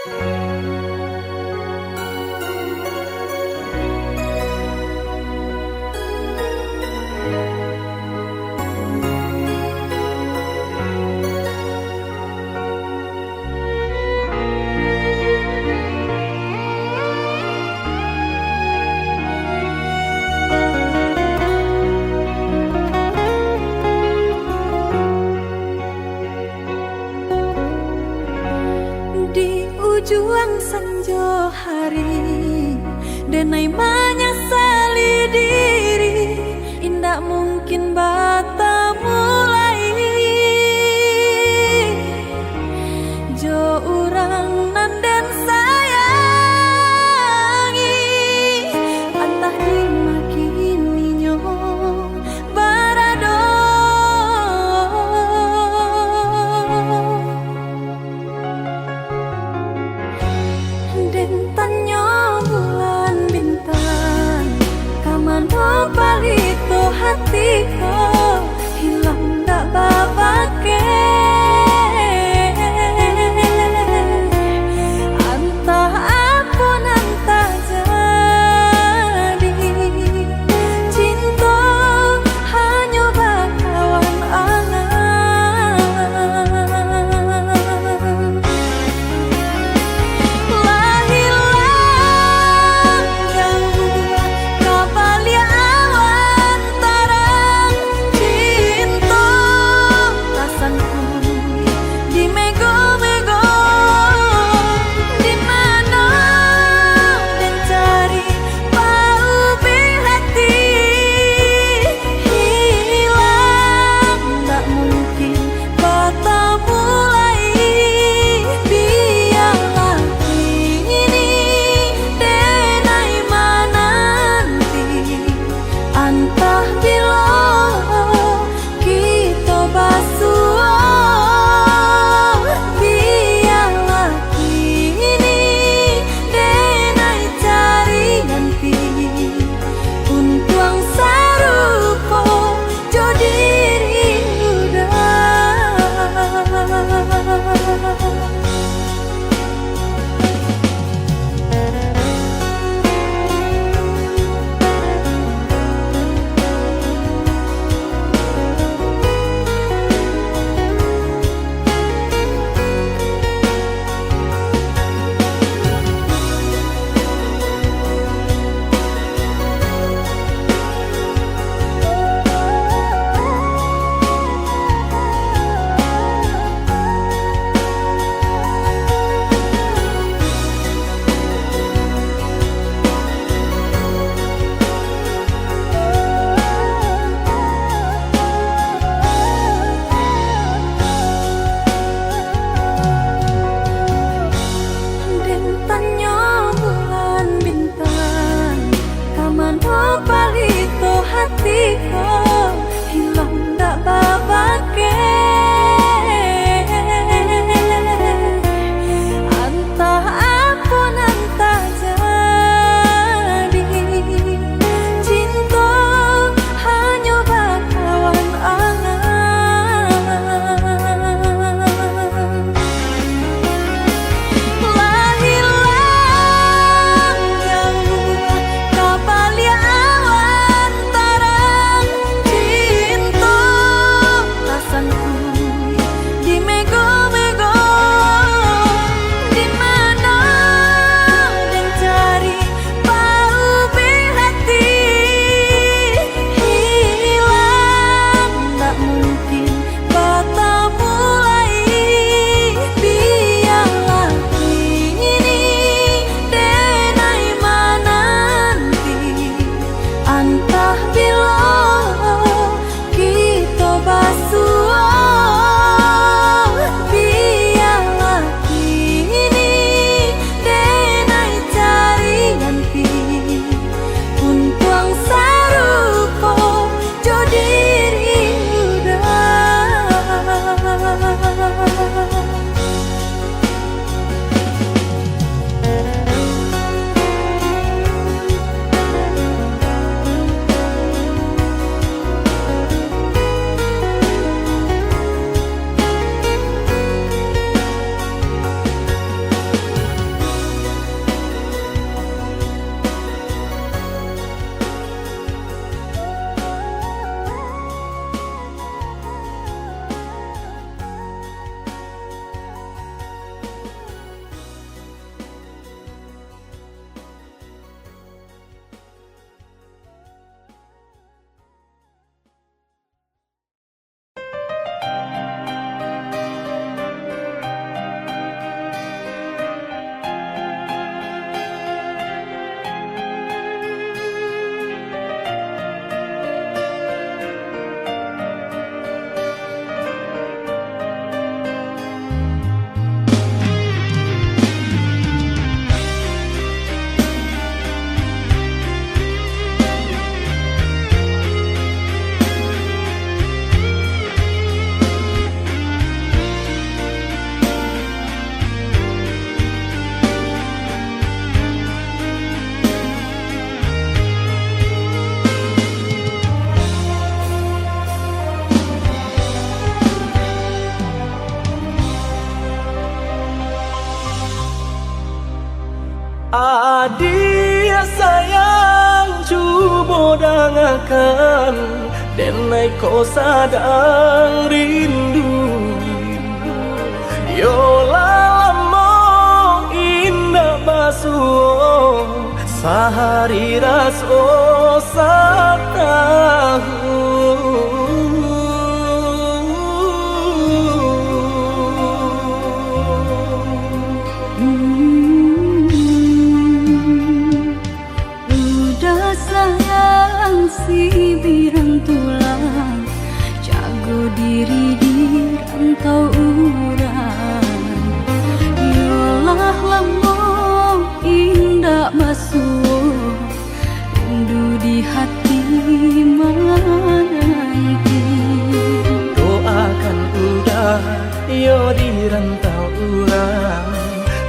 Di ujung senja hari, denai menyesali diri, indak mungkin bata mulai. Jo urang nan den sayangi, antah dimakininya barado. Den tanya bulan bintang, kamano palito hatiku. Adik sayang cuba dengarkan, denai kau sadang rindu. Yola lama indah basuh, sehari raso satahu. Udah sayang si birang tulang, jago diri di rantau urang. Yolah lamo indah basuh, rindu di hati menanti. Doakan udah yo di rantau urang,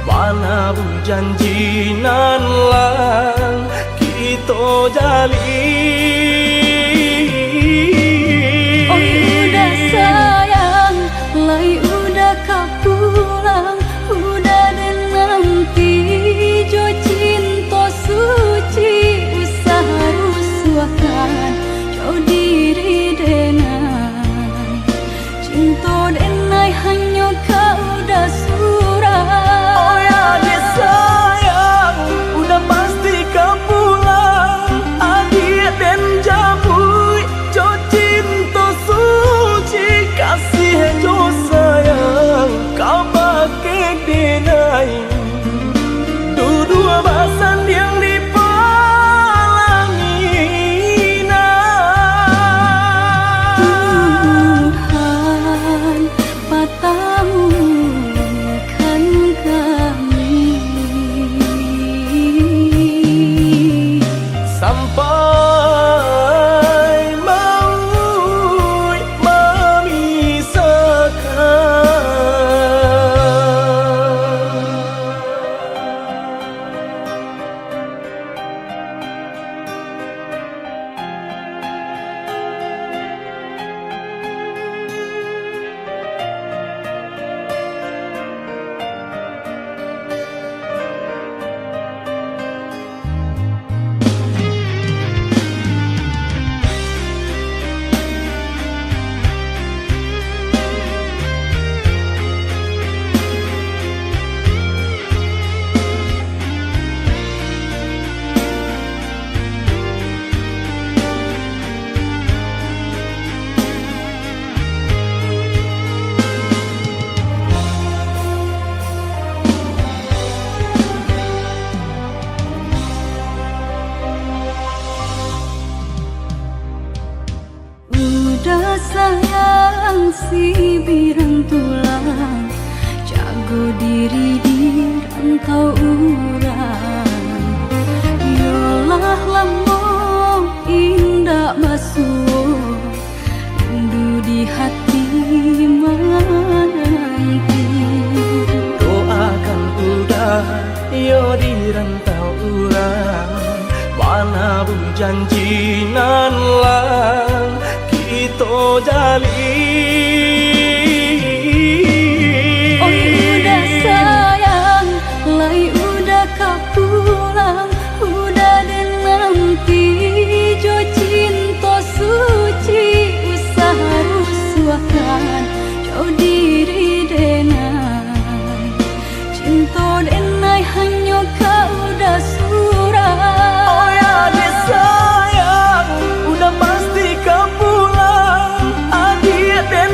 mana bu janji nan lang kita jalin. Oh udah sayang, lai udah kau pulang, udah dan nanti jo cinta suci usaha rusuhkan jauh diri denai, cinta denai hanya kau udah surah. Oh ya dia sayang, udah pasti kau pulang, adik dan jabui jo cinta suci, kasih jo sayang kau pakai denai. Dua basan yang dipalangi Tuhan patahkan kami sampai maut Udah sayang si birang tulang, jago diri di rantau urang. Yolah lamo indah basuh, rindu di hati menanti. doakan udah yo di rantau urang, mana bu janji nan lang kita jalin. Oh udah sayang, lai udah kau pulang, udah dan nanti jo cinta suci usaha rusuhkan jauh diri denai, cinta denai hanya kau udah surah. Oh ya dia sayang, udah pasti kau pulang, adik dan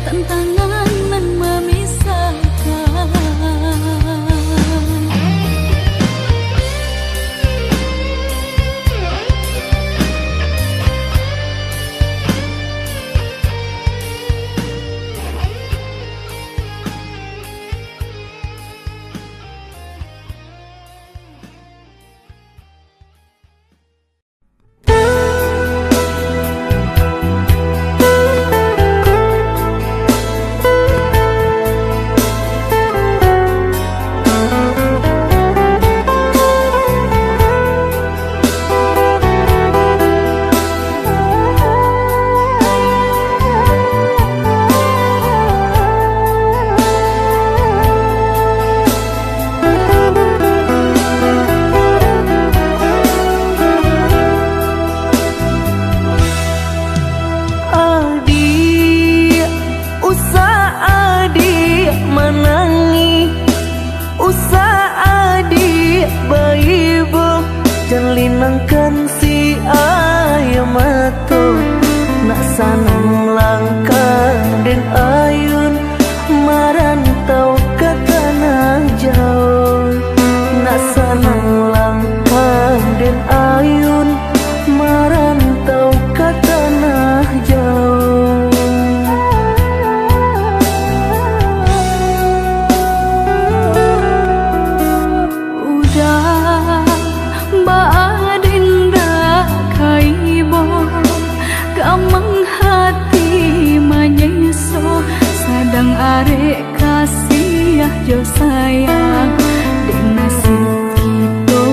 tantangan nan memisahkan. Linangkan si ayam mato nak sanang langkah den ayun marantau ke tanah jauh, nak sanang langkah den ayun marantau ke tanah jauh. Kamang hati menyeso sadang arek kasih jo sayang dek nasib kita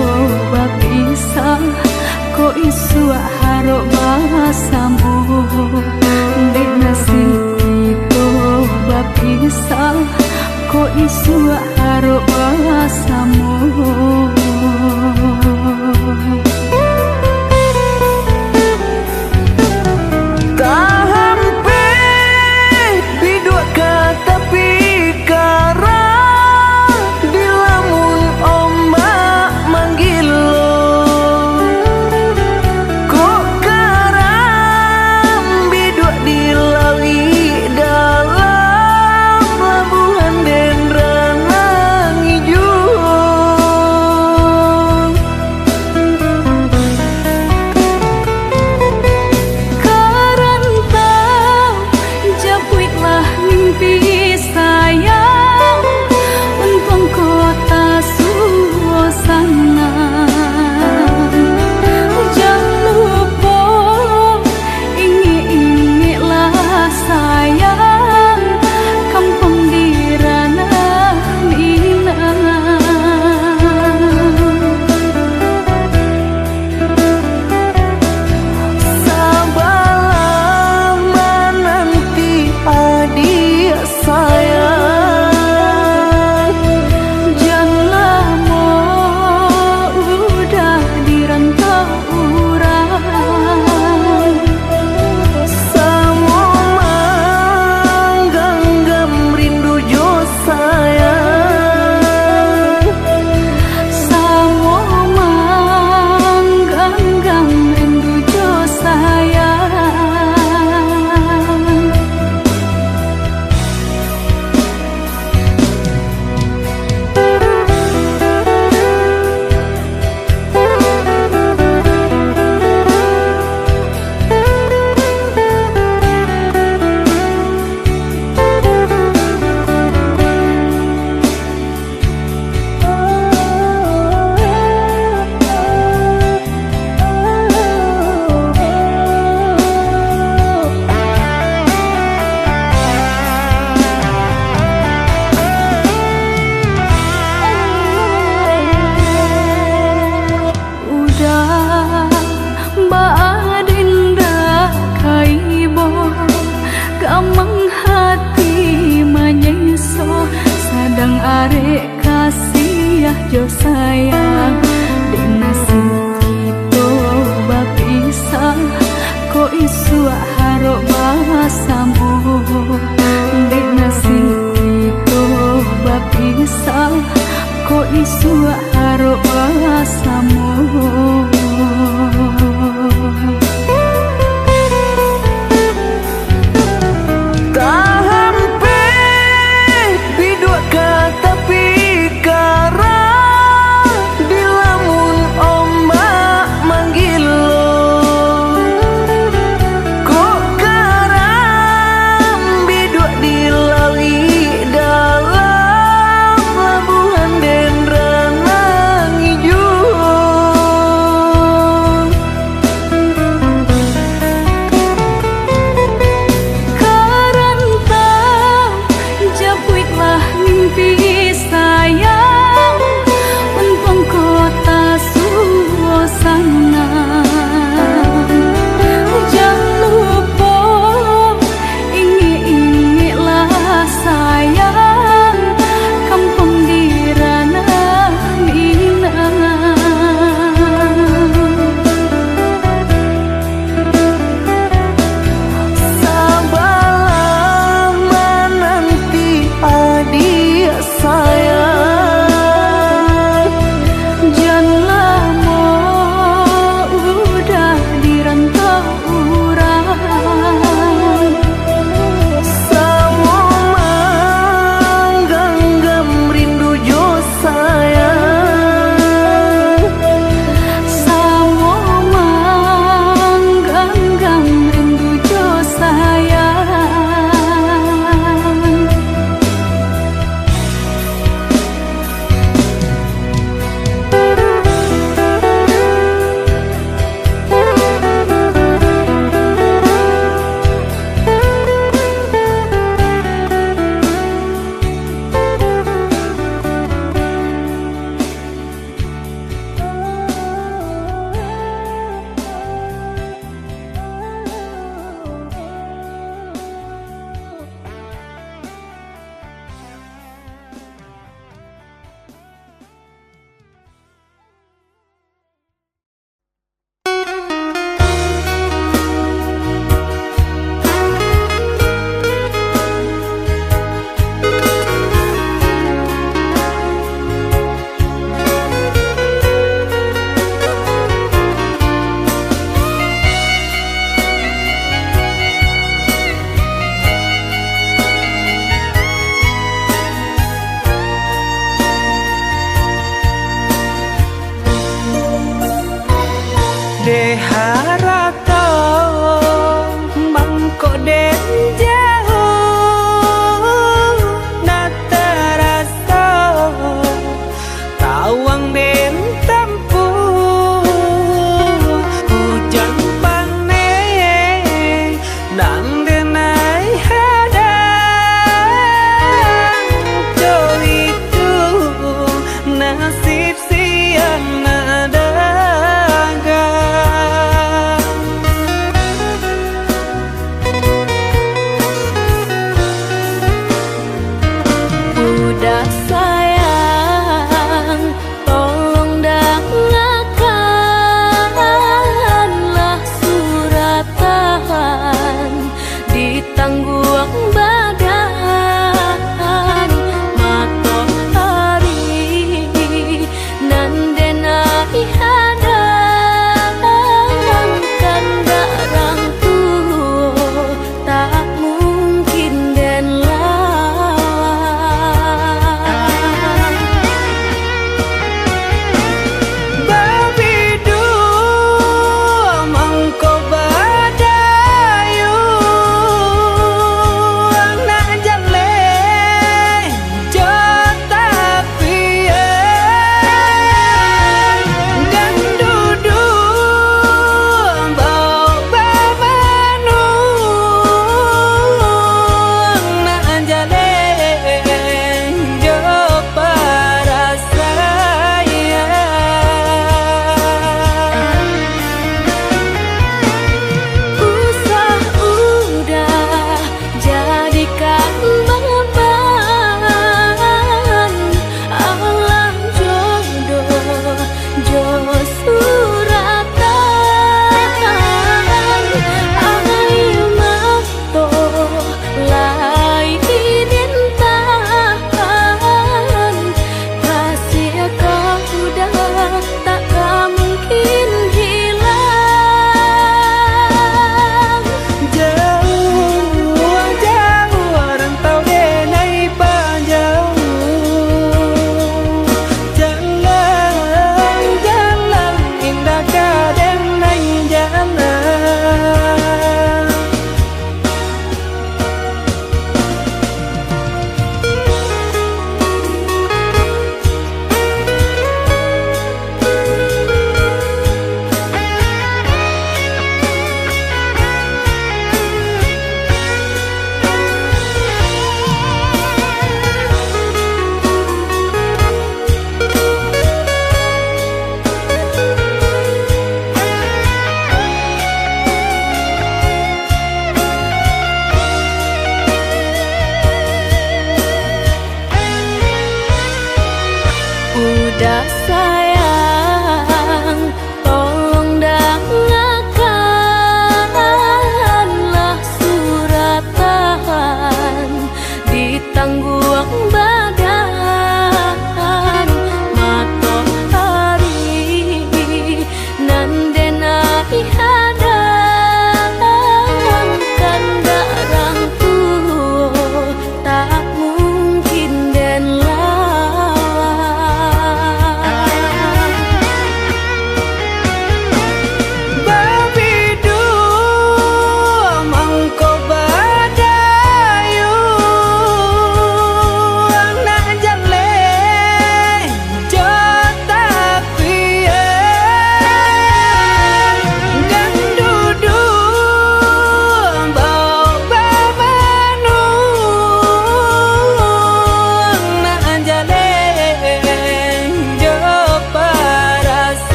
bapisah ko isu harok bahasamu dek nasib kita bapisah ko isu harok bahasamu. jo sayang dek nasib kita bapisah ko isu harok bahasamu dek nasib kita bapisah ko isu harok bahasamu. Tak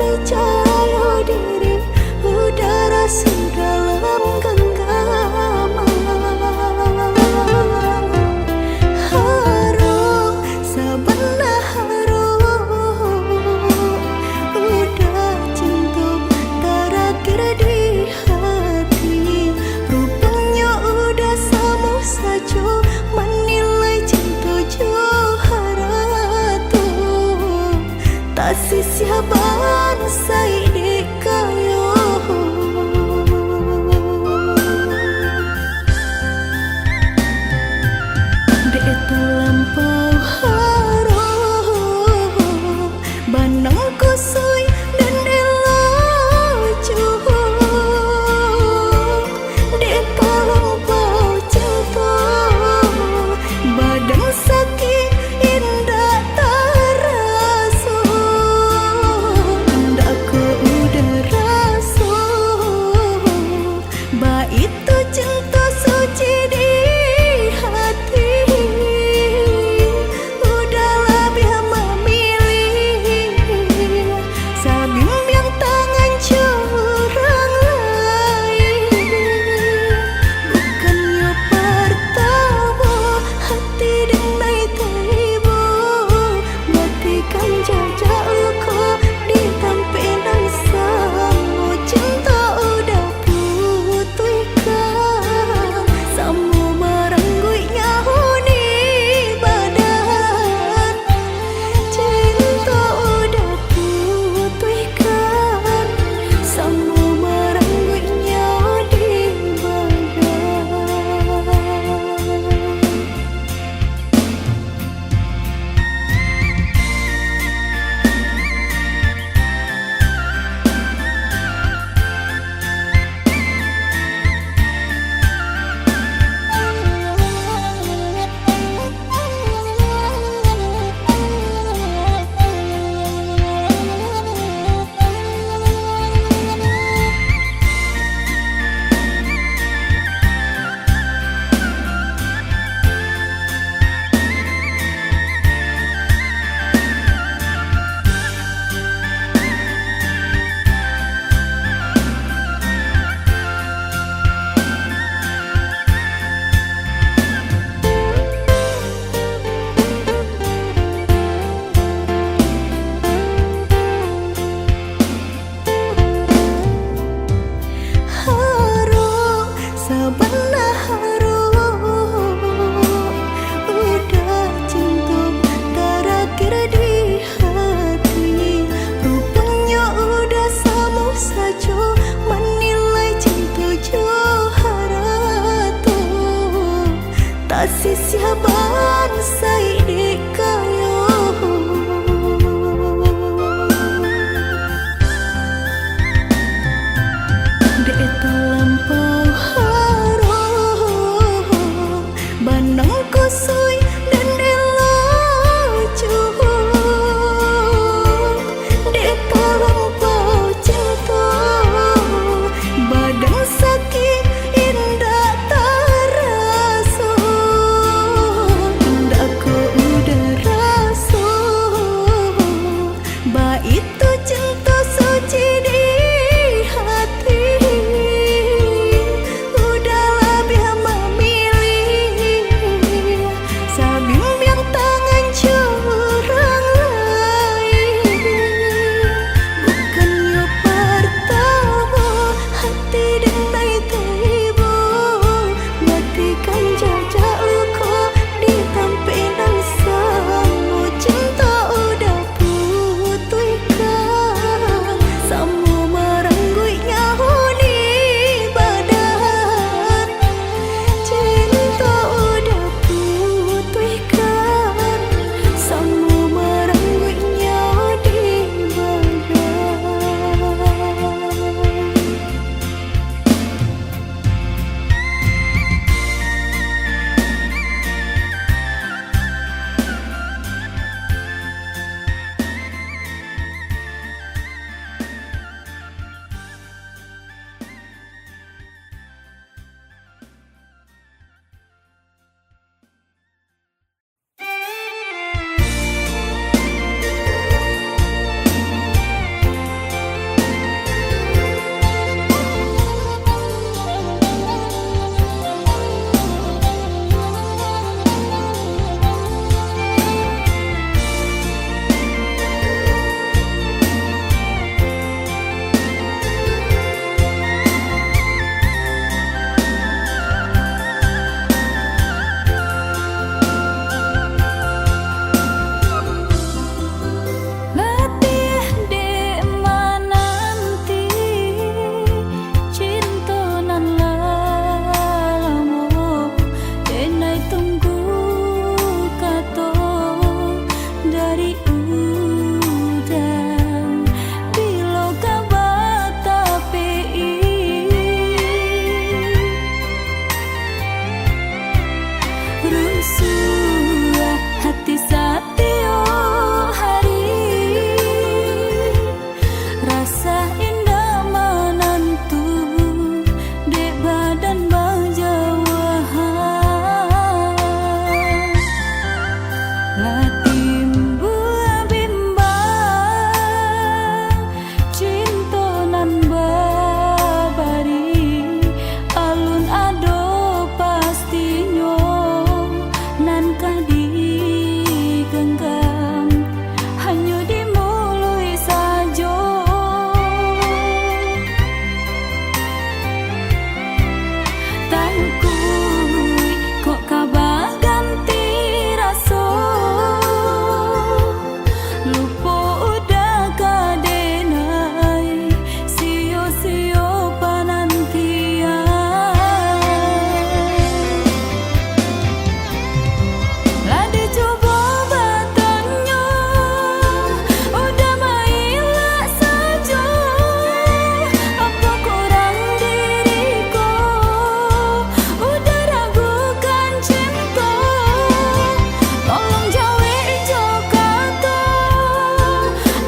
percaya diri, udara sedalam genggaman. Harum, sabana harum, udah cinta terakhir di hati. Rupanya udah sama saja menilai cinta Johara tuh. Tak sisa bangsa rasa indah menantu dek badan bajawahan lah timbul bimbang cinta nan babari alun ado pastinya nan kadi genggam hanya dimului saja tangkui kok kabar ganti rasa lupa udah kadenai sio-sio panantian lah dicoba batanya udah mailah saja apa kurang diriku udah ragukan cinta tolong jauhi Jakarta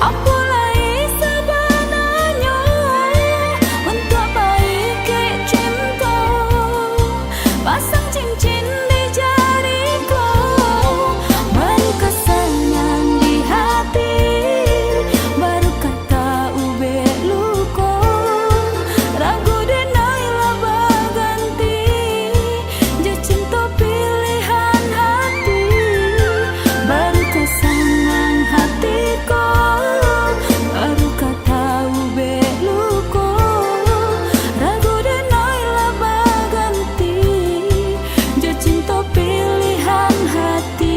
apa lagi sebenarnya untuk baik cinta pasang cincin di jariku baru kesenang di hati baru kata ube luko ragu denailah baganti je cinta pilihan hati baru kesenang hatiku baru kata ube luko ragu denailah baganti je cinta pilihan hati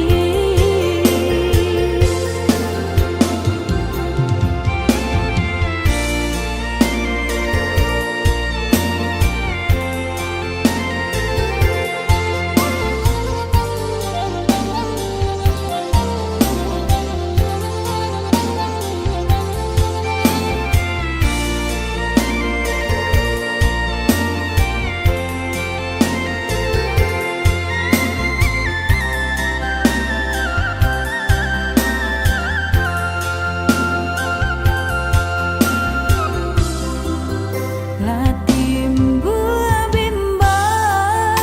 lah timbul bimbang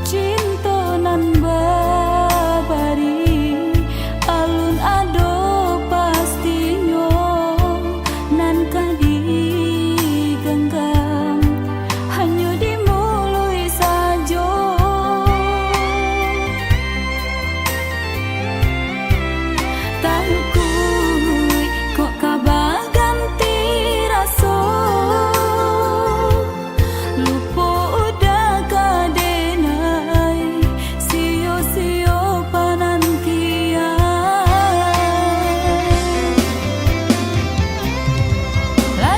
cinta nan babari alun ado pastinya nan kadi genggam hanya dimului saja tangkui kok kabar ganti rasa lupa udah kadenai sio-sio panantian lah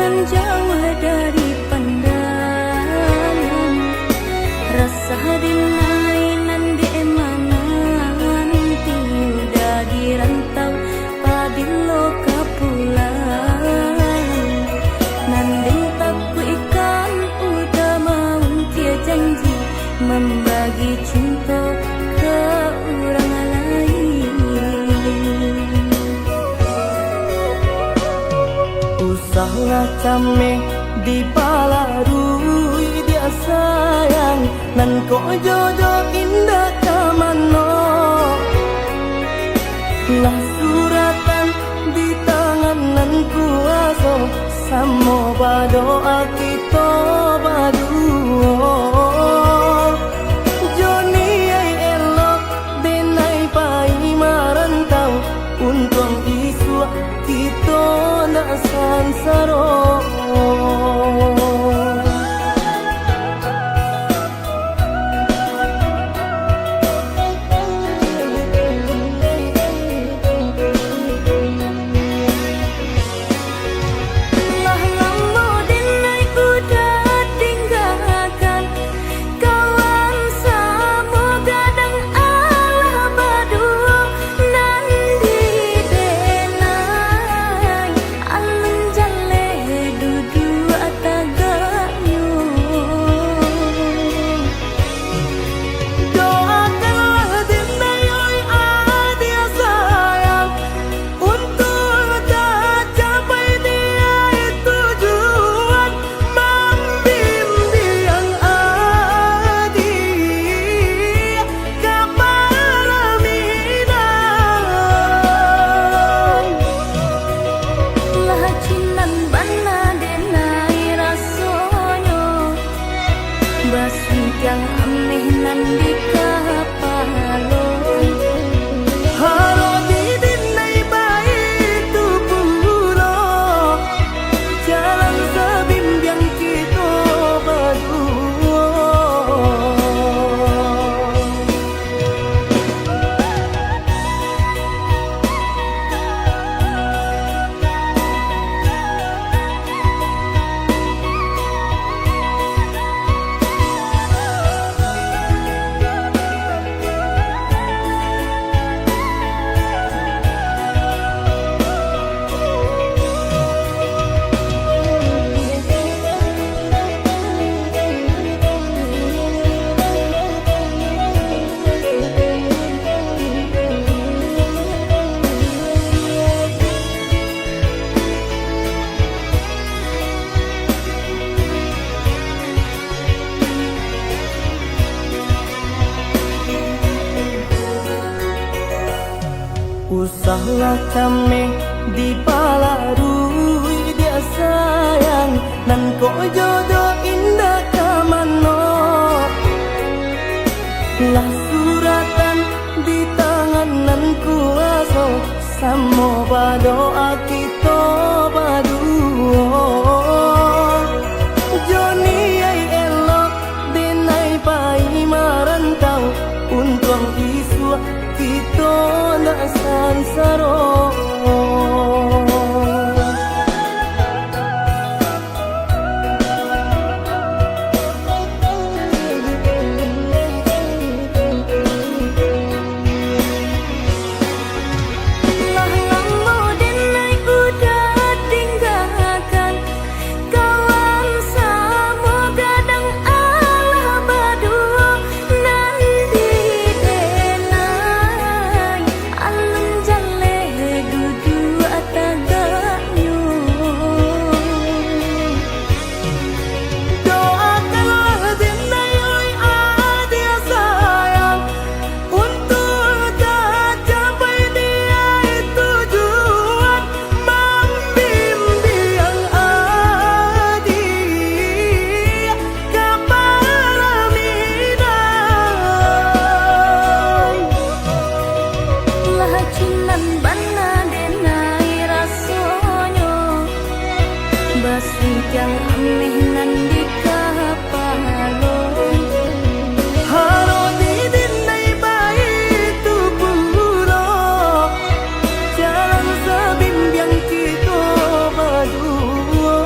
menjauh dari pandangan, rasa dinai nandi emangan tiudah dirantau padilo kapulang. Nanding taku ikan udah mau dia janji membagi cinta ke orang lain. Usahlah cameh di balarui dia sayang, nan ko jodoh indah kamano. Lah suratan di tangan nan kuaso, samo badoa kita baduo. Joni ay elok denai pai marantau, untung isu kita nak sansaro. Yang ameh nan di kapalon, Halo di dinai baik tu pulo, jalan sebimbiang kita berdua. Usahlah cameh di balarui dia sayang, nan ko jodoh indah kamano. Lah suratan di tangan nan kuaso, samo badoa kita baduo. Joni ay elok denai pai marantau, untung isu kita nak sansaro. Yang ameh nan di kapalon, Halo di dinai baik tu pulo, jalan sebimbiang kita berdua.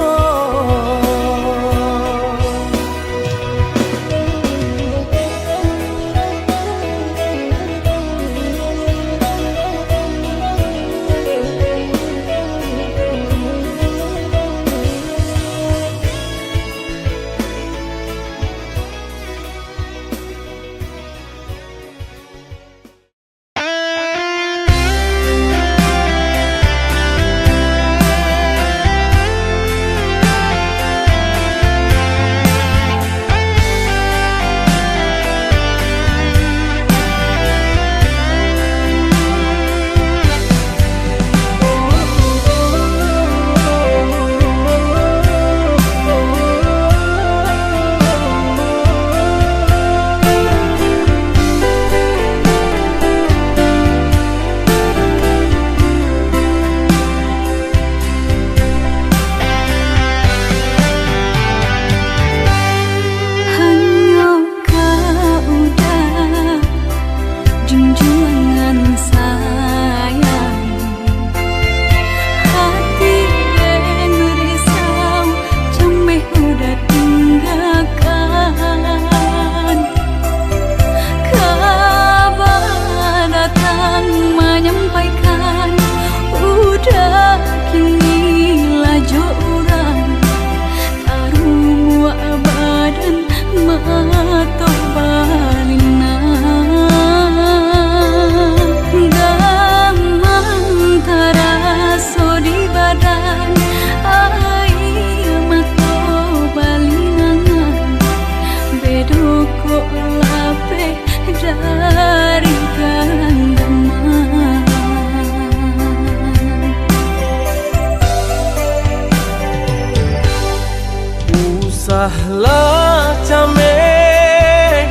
Sudahlah Cameh,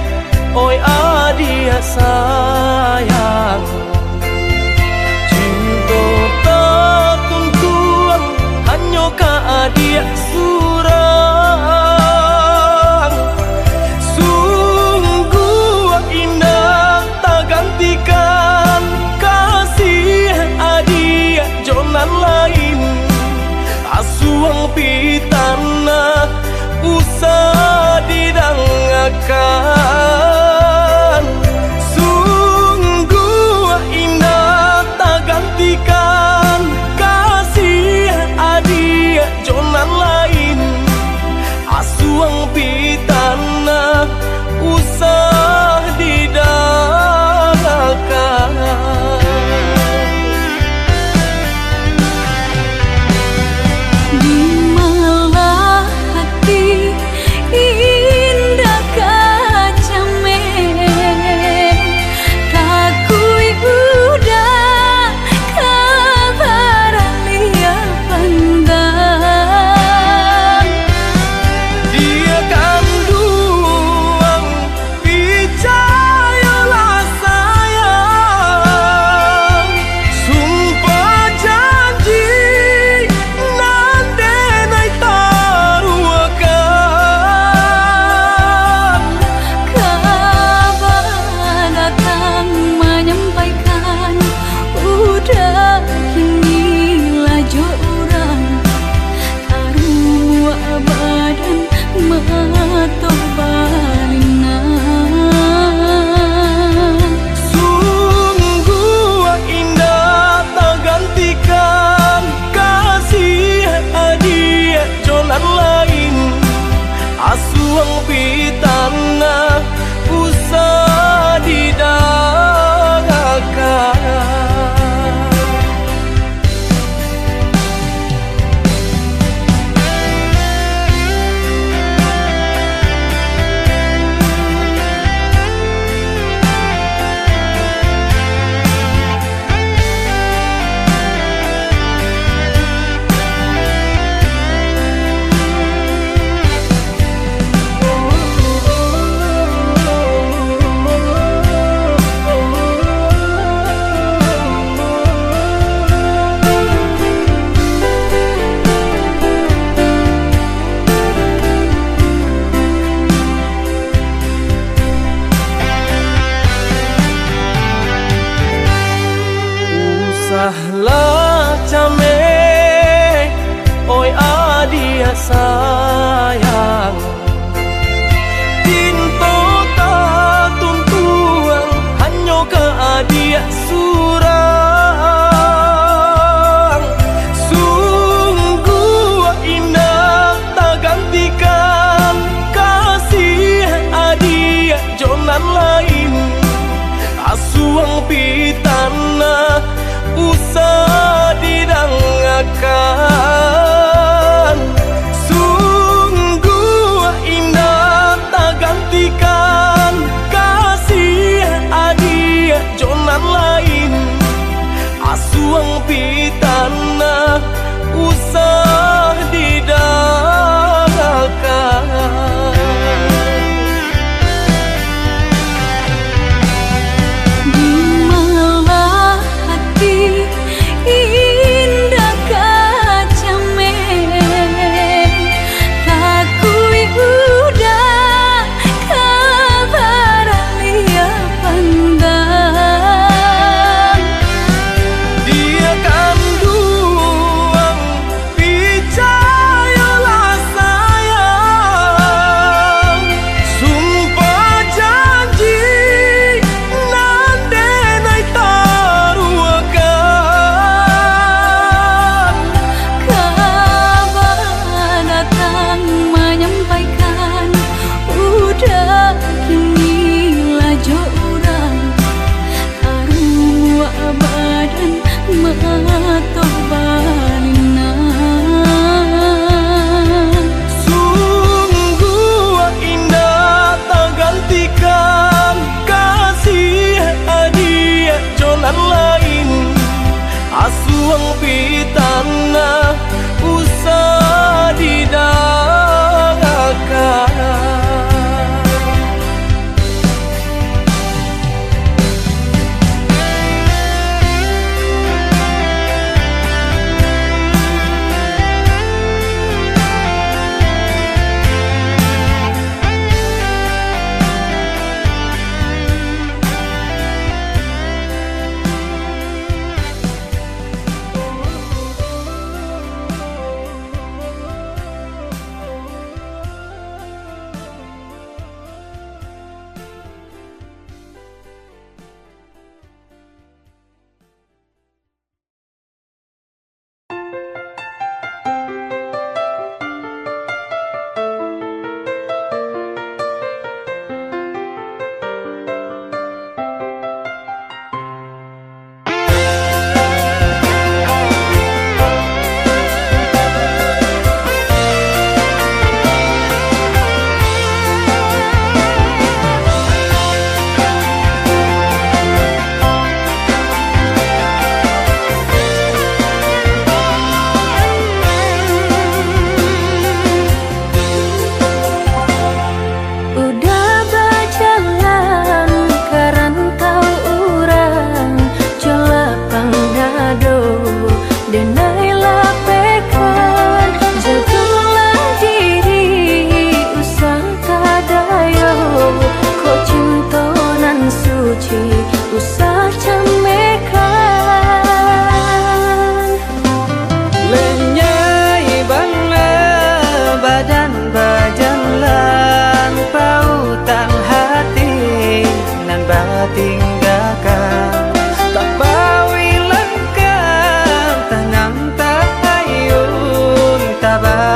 oi adik sayang, cinta tak tuntuan hanya ka adik surang. Sungguh indah tak gantikan kasih adik jonan lain. Asuang pitana usah didangakan. Sungguh indah tak gantikan kasih adik jonan lain. Asuang pitana usah didangakan. Asuang pitana usah didangakan.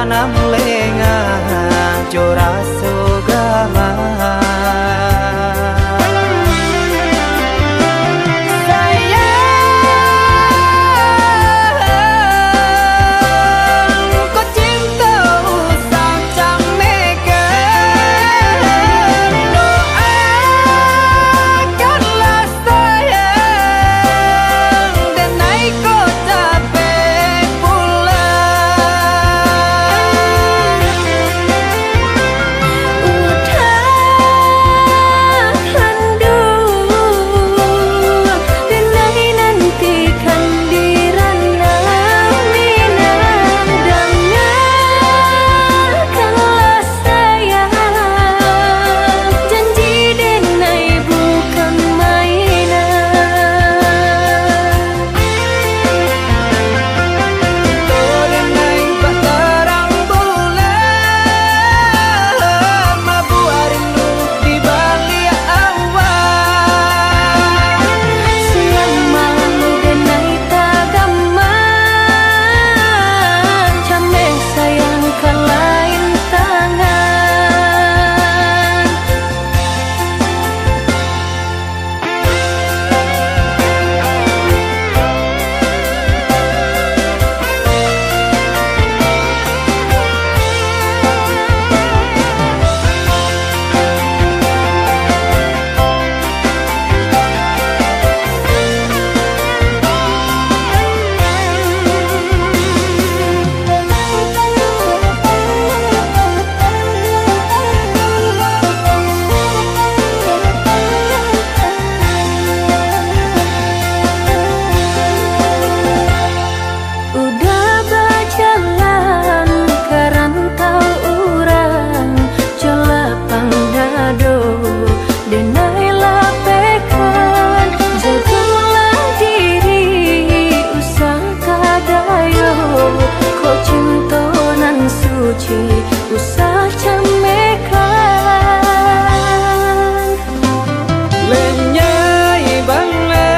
banam lenga jora sugama. Usah camekan Lenyai bangla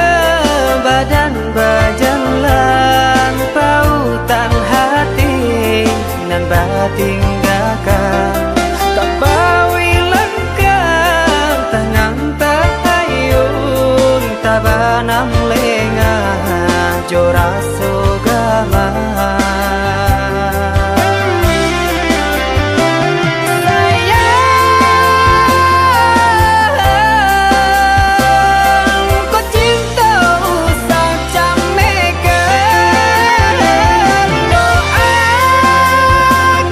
badan bajalan pautan hati nan batin gakang tak bawi langkah tanang tak ayun tabanam lenga jora sugama.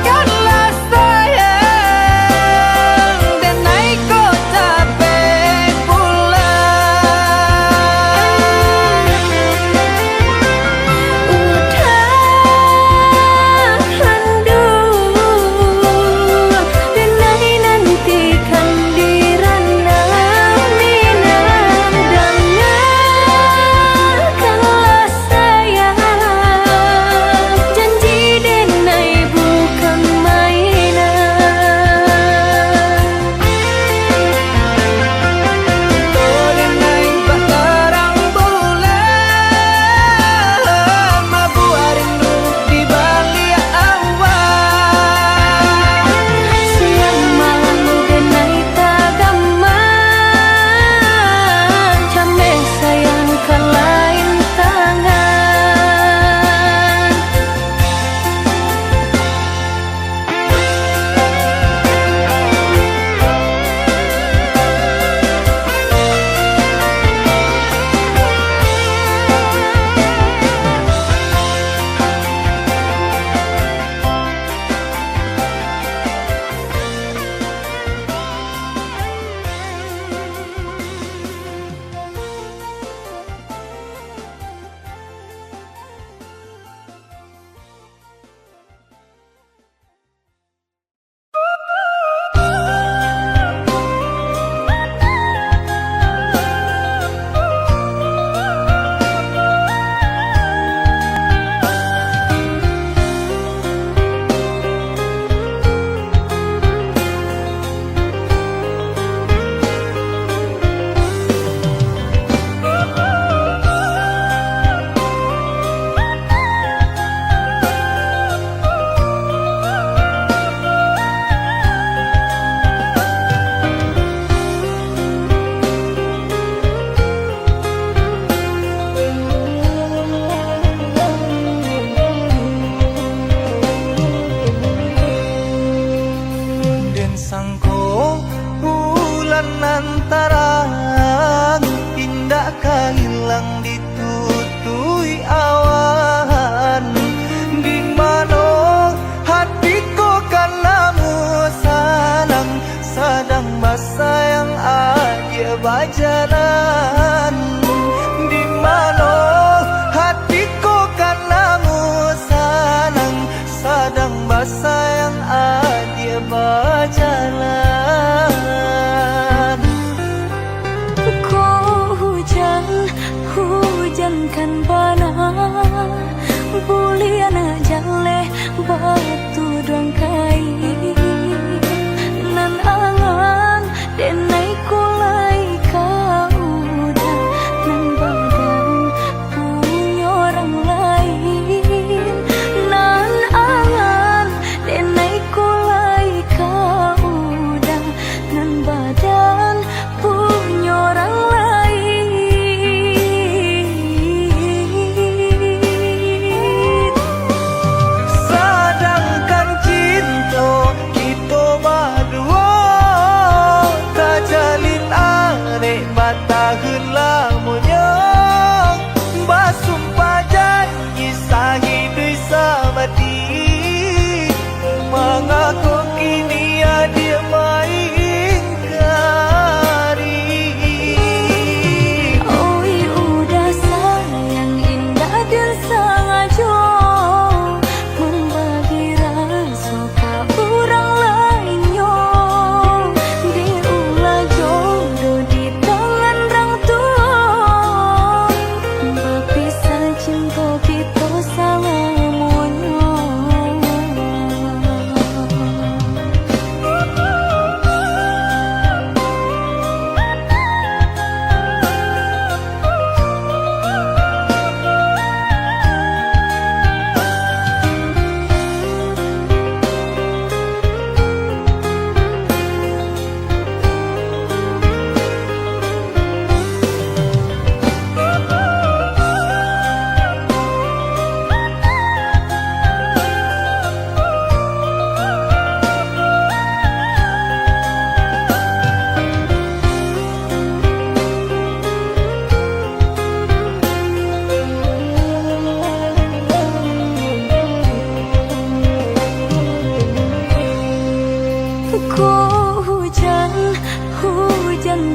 Doakanlah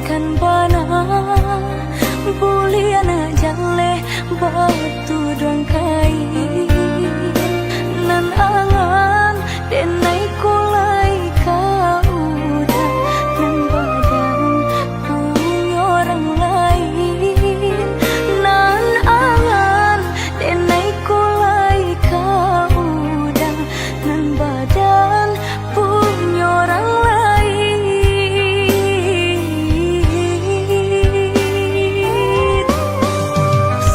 kan bana buliana jale batu dong kai nan angan denai kulai kau udah nan badan punya orang lain nan angan denai kulai kau udah nan badan punya orang lain.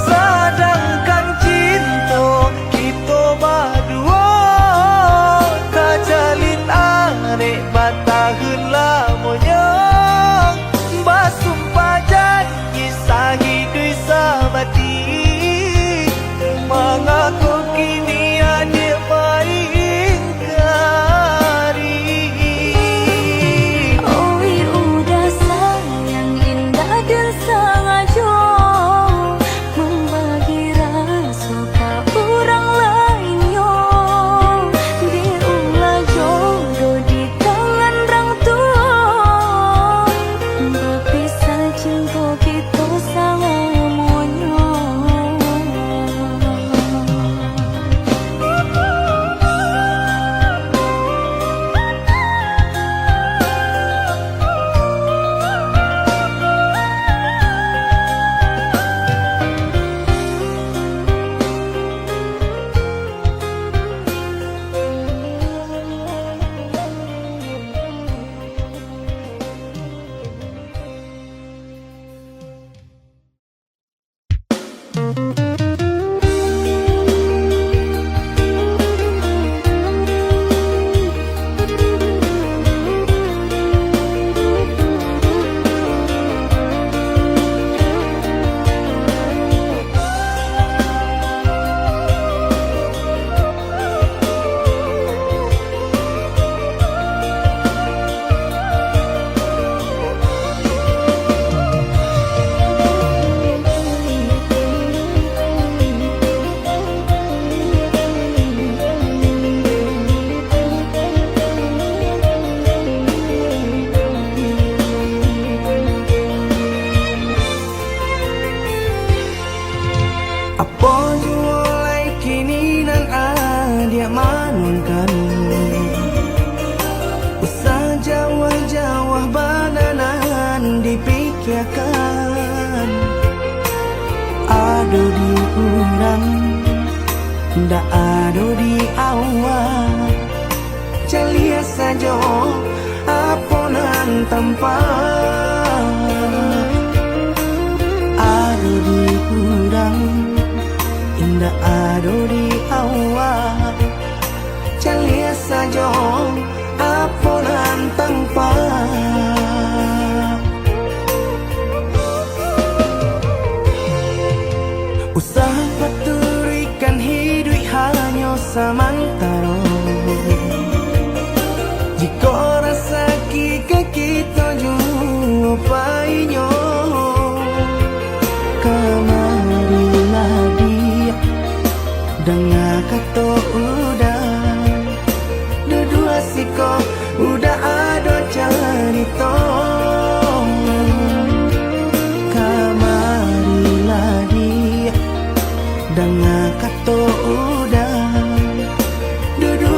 Sedangkan cinta kita berdua tak jalin arek batahun lamanya basumpah janji sahidui sabati mengaku kini ada baik kari. Oi udah sayang indah dan sengaja membagi rasa ke orang lainnya. Diulah jodoh di tangan orang tua, berpisah cinta kita sangat monyong. Apa jualai kini nan adia manunkan usah jawah-jawah bananan dipikirkan ado di urang ndak ado di awal celia saja aponan tempat ado di urang indah ado di awal celia saja aponan tempat usah paturikan hidup hanya samantara jika rasa kita jumpa kamarilah dia dengar kata udah dua siko udah ada cerita kamarilah dia dengar kata udah dua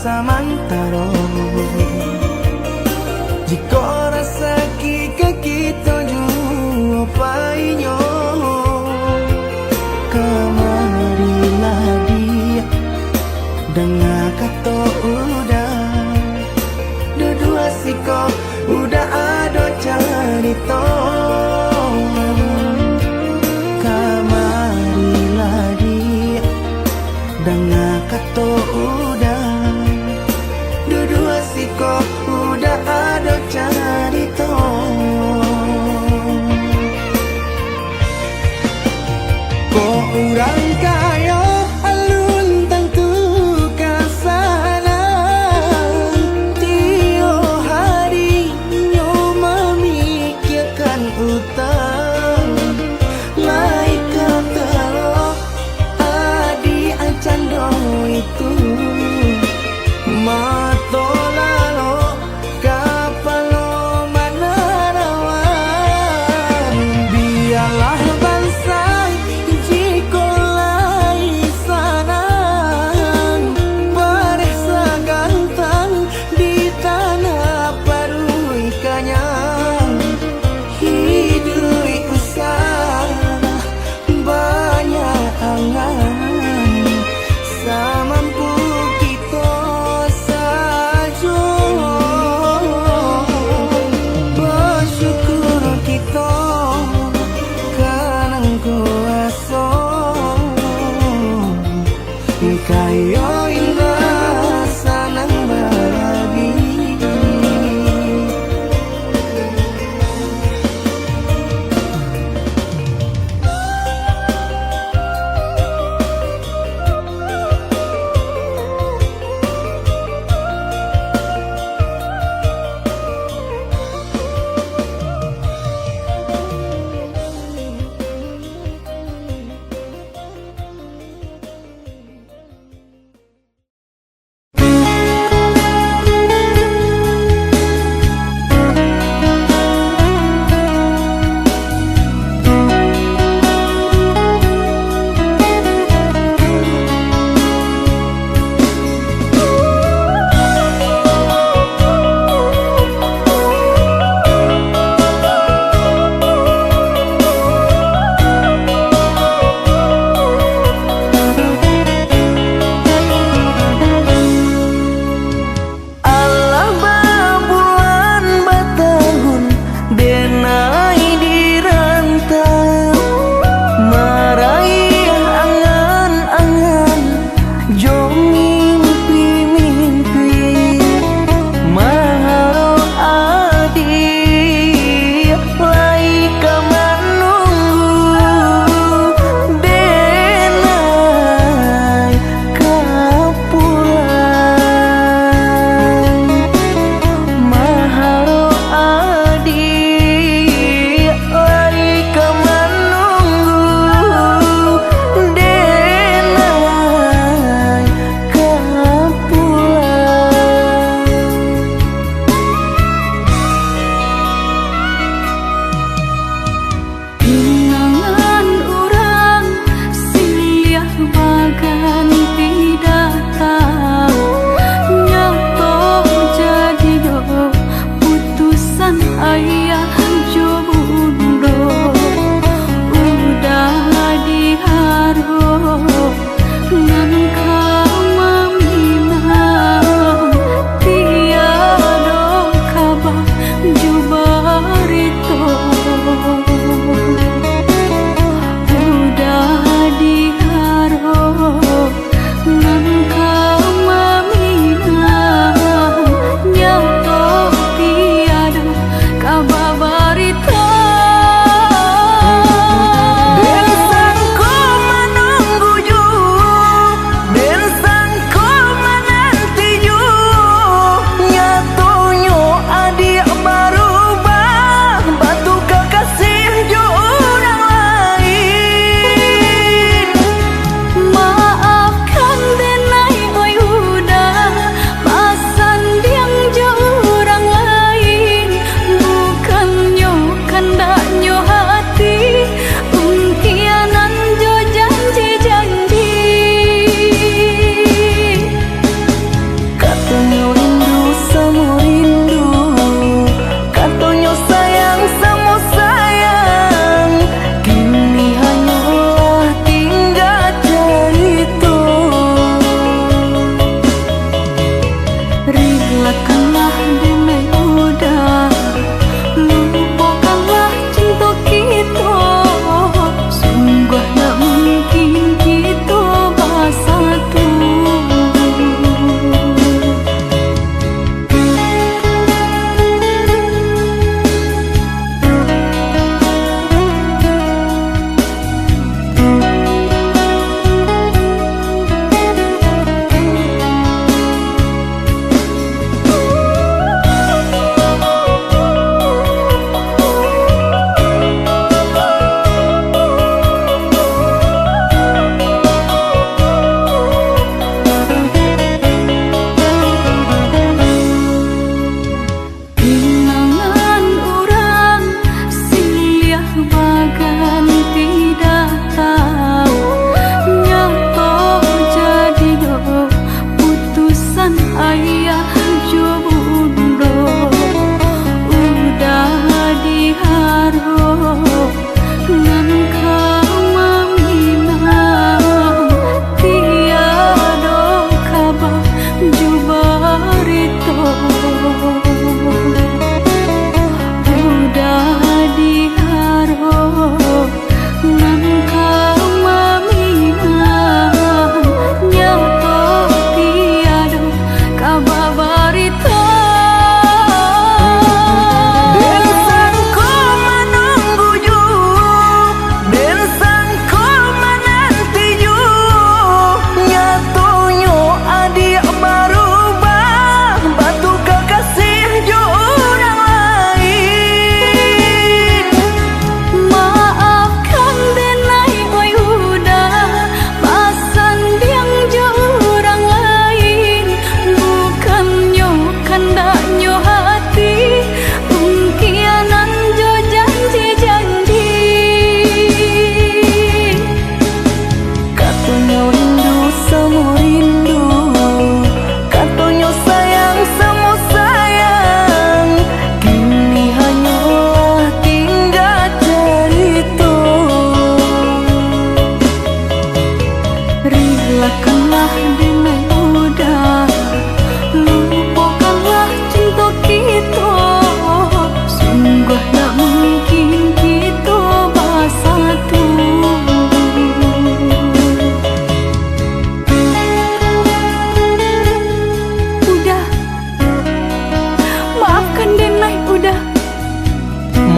samantaro. Jika rasa kita jua painyo, kamarilah dia dengan kata udah. Dua siko udah ada cerita. Kamarilah dia dengan kata udah. Dua siko udah ada cerita. Kok orang kaya alun tentu kasana. Tio hari nyo memikirkan utang. Lain kata lo adi acando itu. Mato lalo kapalo manarawan. Biarlah bansai jiko lai sanang. Baresa gantang di tanah parui kanyang. Hidui usaha banyak angan. Samampu kita saja. Bersyukur kita kanang kuasa. Kayo indah sanang bagi.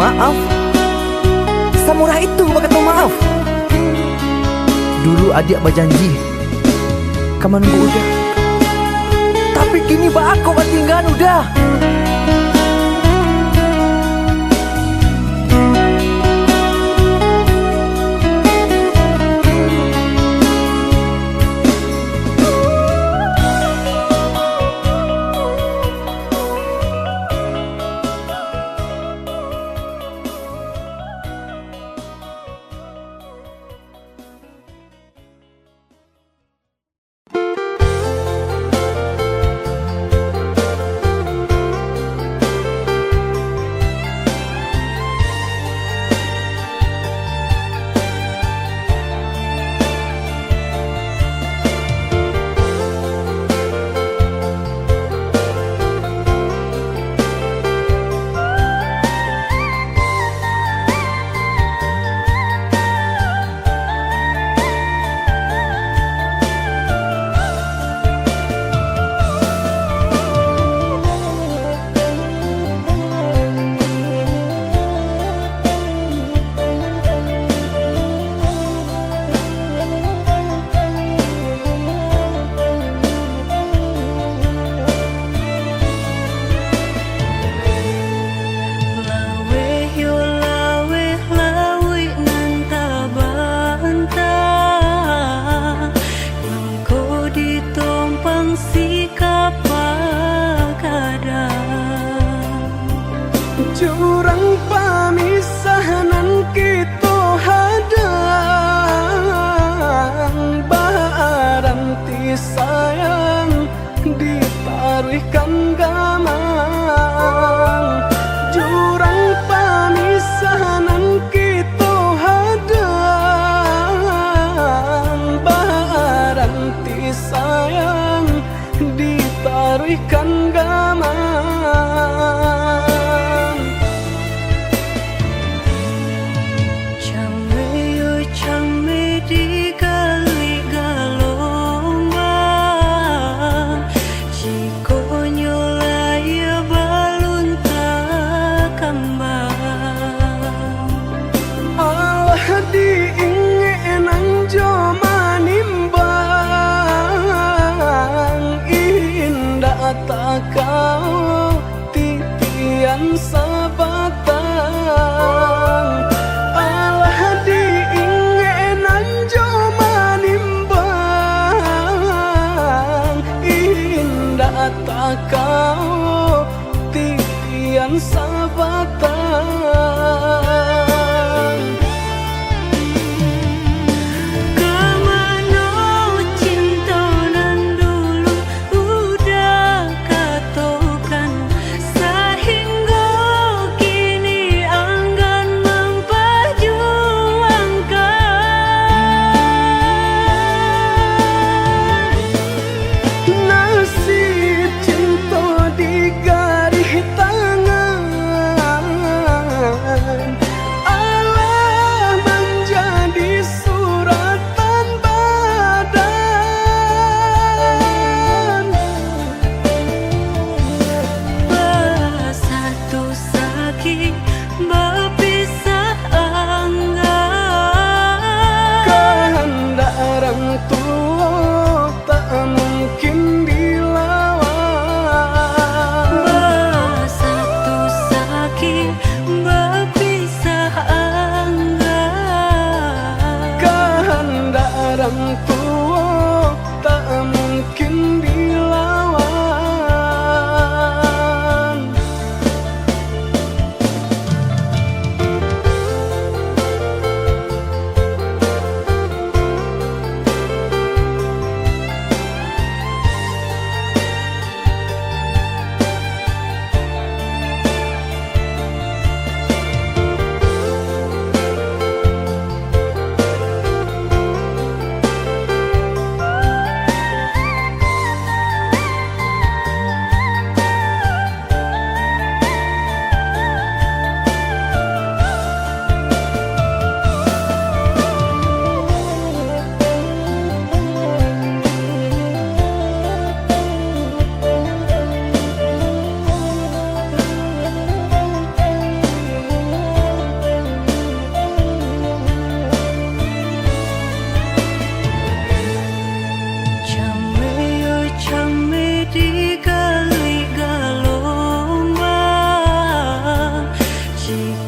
maaf? Samurah itu bakal maaf. Dulu adik berjanji kamu nunggu udah, tapi kini aku tinggal udah.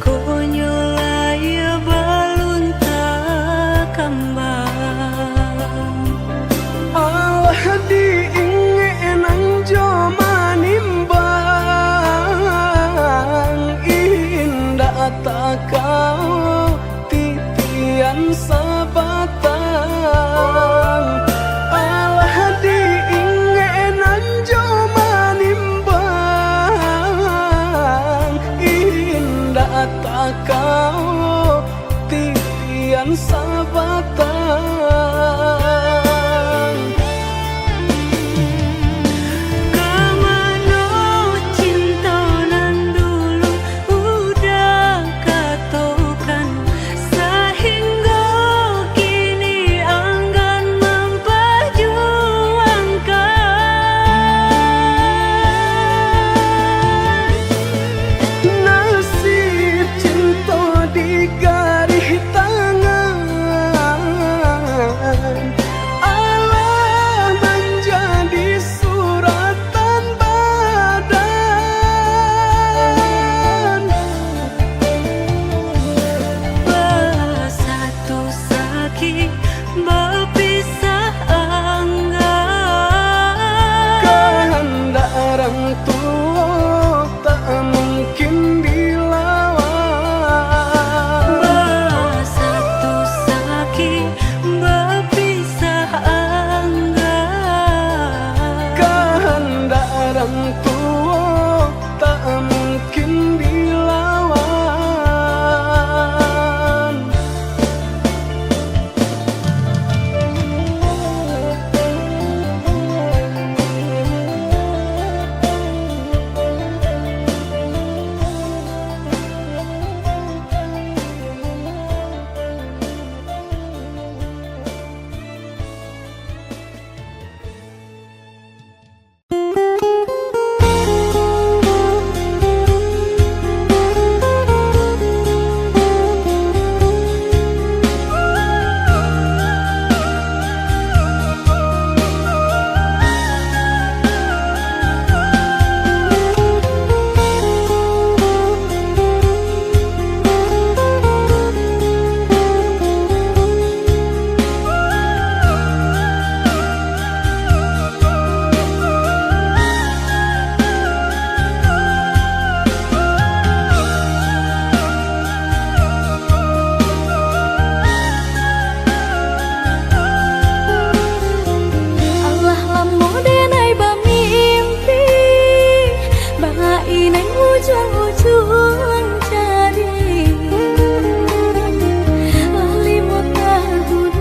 konyolaya balun tak kambang. Allah diingenang joma nimbang, indah tak kau titian sabatang. Allah diingenang joma nimbang, indah tak kau titian sabatang. Kamano cinta nan dulu udah katokan, sehingga kini enggan memperjuangkan. Nasib cinta di garis tangan, Allah menjadi suratan badan. Bersatu sakit berpisah enggan. Kehendak orang tua tak mungkin dilawan. Bersatu sakit berpisah enggan. Kehendak orang tua tak mungkin dilawan. Allah lamo denai bamimpi, bahai nai ujung-ujung cari. Lali mo tahun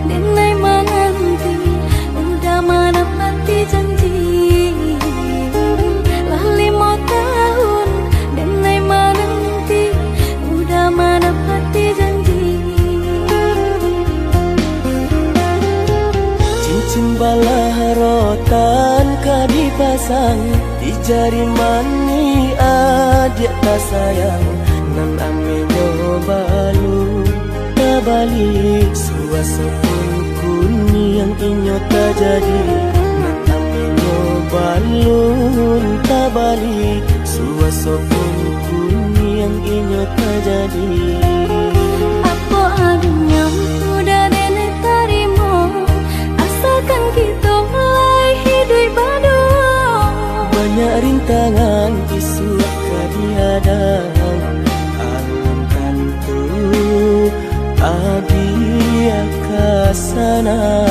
denai menanti, udah mana mati janji. Lali mo tahun denai menanti, udah mana mati janji. Cincin balah rotan ka dipasang di jari mani adik tak sayang, nan amenyo balu tak balik suasopun kuni yang inyo tak jadi, nan amenyo balun tak balik suasopun kuni yang inyo tak jadi. Apa adanya udah nenek tarimo, asalkan kita mulai hidup baru. Banyak rintangan isu kadiadang, alam tentu adia kasana.